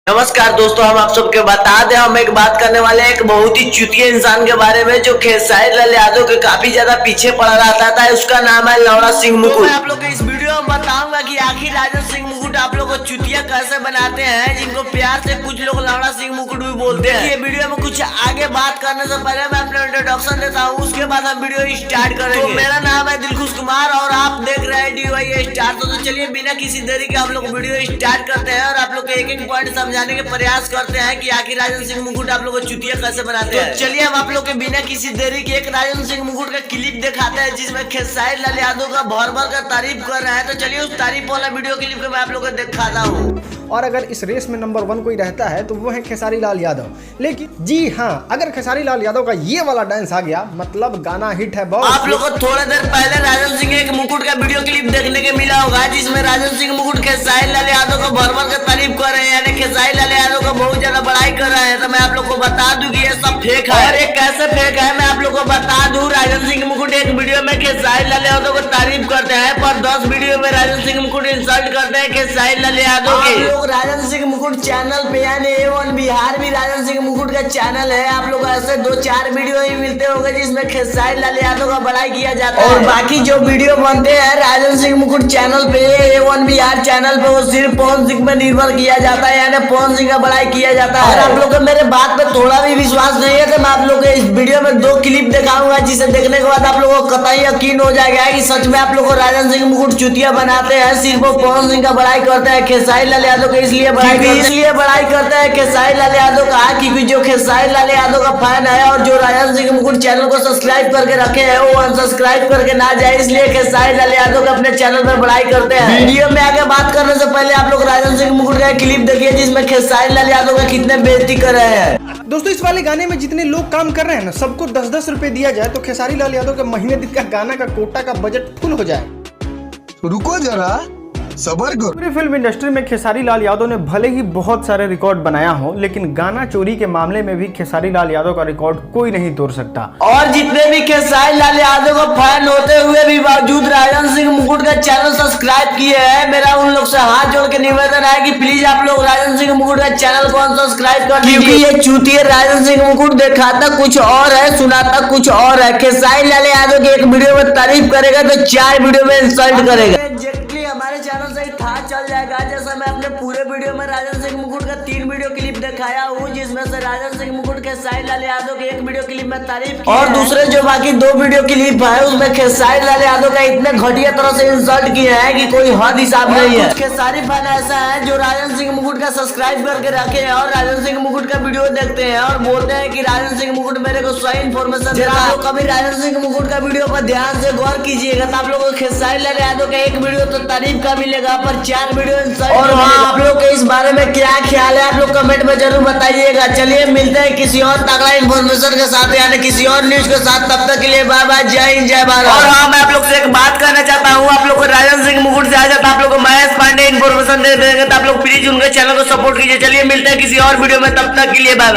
नमस्कार दोस्तों, हम आप सबके बता दें, हम एक बात करने वाले हैं एक बहुत ही चुतिया इंसान के बारे में जो खेसारी लाल यादव के काफी ज्यादा पीछे पड़ा रहता था। उसका नाम है लौड़ा सिंह मुकुट। मैं आप लोग को इस वीडियो में बताऊंगा कि आखिर राजा सिंह मुकुट आप लोग को चुतिया कैसे बनाते हैं, जिनको प्यार से कुछ लोग लौड़ा सिंह मुकुट भी बोलते हैं। ये वीडियो में कुछ आगे बात करने से पहले मैं अपना इंट्रोडक्शन देता हूँ, उसके बाद हम वीडियो स्टार्ट करेंगे। तो मेरा नाम है दिलखुश कुमार और आप देख रहे हैं DY स्टार। तो चलिए बिना किसी देरी के आप लोग वीडियो स्टार्ट करते हैं और आप लोग एक एक पॉइंट समझाने के प्रयास करते हैं कि आखिर राजन सिंह मुकुट आप लोग को चुतिया कैसे बनाते हैं। चलिए हम आप लोग के बिना किसी देरी के एक राजन सिंह मुकुट का क्लिप दिखाते हैं जिसमें खेसारी लाल यादव का भर भर कर तारीफ कर रहे हैं। तो चलिए उस तारीफ वाला वीडियो क्लिप को मैं आप लोग को दिखाता हूँ। और अगर इस रेस में नंबर 1 कोई रहता है तो वो है खेसारी लाल यादव। लेकिन जी हाँ, अगर खेसारी लाल यादव का ये वाला डांस आ गया मतलब गाना हिट है बहुत। आप लोग को थोड़ा देर पहले राजन सिंह एक मुकुट का वीडियो क्लिप देखने के मिला होगा जिसमें राजन सिंह मुकुट खेसारी लाल यादव को भर भर कर तारीफ कर रहे हैं, यानी खेसारी लाल यादव को बहुत ज्यादा बड़ाई कर रहे हैं। तो मैं आप लोग को बता दूं कि ये सब फेक है। और ये कैसे फेक है मैं आप लोग को बता दूं। राजन सिंह मुकुट एक वीडियो में खेसारी लाल यादव को तारीफ करते हैं, पर 10 वीडियो में राजन सिंह मुकुट इंसल्ट करते हैं खेसारी लाल यादव के। राजन सिंह मुकुट चैनल पे यानी A1 बिहार भी राजन सिंह मुकुट का चैनल है। आप लोग ऐसे 2-4 वीडियो ही मिलते होंगे जिसमें खेसारी लाल यादव का बड़ाई किया जाता है। और बाकी जो वीडियो बनते हैं राजन सिंह मुकुट चैनल पे A1 बिहार चैनल पे वो सिर्फ पवन सिंह पे निर्भर किया जाता है, यानी पवन सिंह का बड़ाई किया जाता है। आप लोग को मेरे बात पे थोड़ा भी विश्वास नहीं है तो मैं आप लोग को इस वीडियो में 2 क्लिप दिखाऊंगा जिसे देखने के बाद आप लोगों को कतई यकीन हो जाएगा कि सच में आप लोग को राजन सिंह मुकुट चुतिया बनाते हैं, सिर्फ वो पवन सिंह का बड़ाई करते हैं। खेसारी लाल यादव को इसलिए बड़ाई करता है खेसारी लाल यादव का क्योंकि जो खेसारी लाल यादव का फैन है और जो राजन सिंह मुकुट चैनल को सब्सक्राइब करके रखे हैं वो अनसब्सक्राइब करके ना जाए, इसलिए खेसारी लाल यादव का अपने चैनल पर बड़ाई करते हैं। वीडियो में आगे बात करने से पहले आप लोग राजन सिंह मुकुट का क्लिप देखिए जिसमें खेसारी लाल यादव का कितने बेइज्जती कर रहे हैं। दोस्तों इस वाले गाने में जितने लोग काम कर रहे हैं ना सबको 10-10 रुपए दिया जाए तो खेसारी लाल यादव के महीने दिन का गाना का कोटा का बजट फुल हो जाए। रुको जरा सबर करो। पूरी फिल्म इंडस्ट्री में खेसारी लाल यादव ने भले ही बहुत सारे रिकॉर्ड बनाया हो, लेकिन गाना चोरी के मामले में भी खेसारी लाल यादव का रिकॉर्ड कोई नहीं तोड़ सकता। और जितने भी खेसारी लाल यादव का फैन होते हुए भी बावजूद राजन सिंह मुकुट का चैनल सब्सक्राइब किए हैं, मेरा उन लोग से हाथ जोड़ के निवेदन है कि प्लीज आप लोग राजन सिंह मुकुट का चैनल को अनसब्सक्राइब कर दीजिए, क्योंकि ये चूतिया राजन सिंह मुकुट दिखाता कुछ और है, सुनाता कुछ और है। खेसारी लाल यादव की एक वीडियो में तारीफ करेगा तो 4 वीडियो में इंसल्ट करेगा। हमारे चैनल से था चल जाएगा। जैसा मैं अपने पूरे वीडियो में राजन सिंह मुकुट का 3 वीडियो क्लिप दिखाया हूँ जिसमें से राजन सिंह मुकुट खेसारी लाल यादव के एक वीडियो क्लिप में तारीफ की और दूसरे जो बाकी 2 वीडियो क्लिप है उसमें खेसारी लाल यादव का इतने घटिया तरह से इंसल्ट किया है कि कोई हद हिसाब नहीं है। खेसारी फैन ऐसा है जो राजन सिंह मुकुट का सब्सक्राइब करके रखे हैं और राजन सिंह मुकुट का वीडियो देखते हैं और बोलते हैं कि राजन सिंह मुकुट मेरे को सही इन्फॉर्मेशन देता है। कभी राजन सिंह मुकुट का वीडियो पर ध्यान से गौर कीजिएगा तो आप लोगों को खेसारी लाल यादव का एक वीडियो तो तारीफ का मिलेगा पर 4 वीडियो इंसल्ट। और हाँ, आप लोग के इस बारे में क्या ख्याल है आप लोग कमेंट में जरूर बताइएगा। चलिए मिलते हैं किसी और तगड़ा इन्फॉर्मेशन के साथ यानी किसी और न्यूज के साथ। तब तक के लिए बाय बाय, जय हिंद जय भारत। और हाँ, मैं आप लोग से एक बात करना चाहता हूँ, आप लोग को राजन सिंह मुकुट से आ जाता आप लोग को महेश पांडे इन्फॉर्मेशन दे देंगे तो आप लोग प्लीज उनके चैनल को सपोर्ट कीजिए। चलिए मिलते हैं किसी और वीडियो में, तब तक के लिए बाय।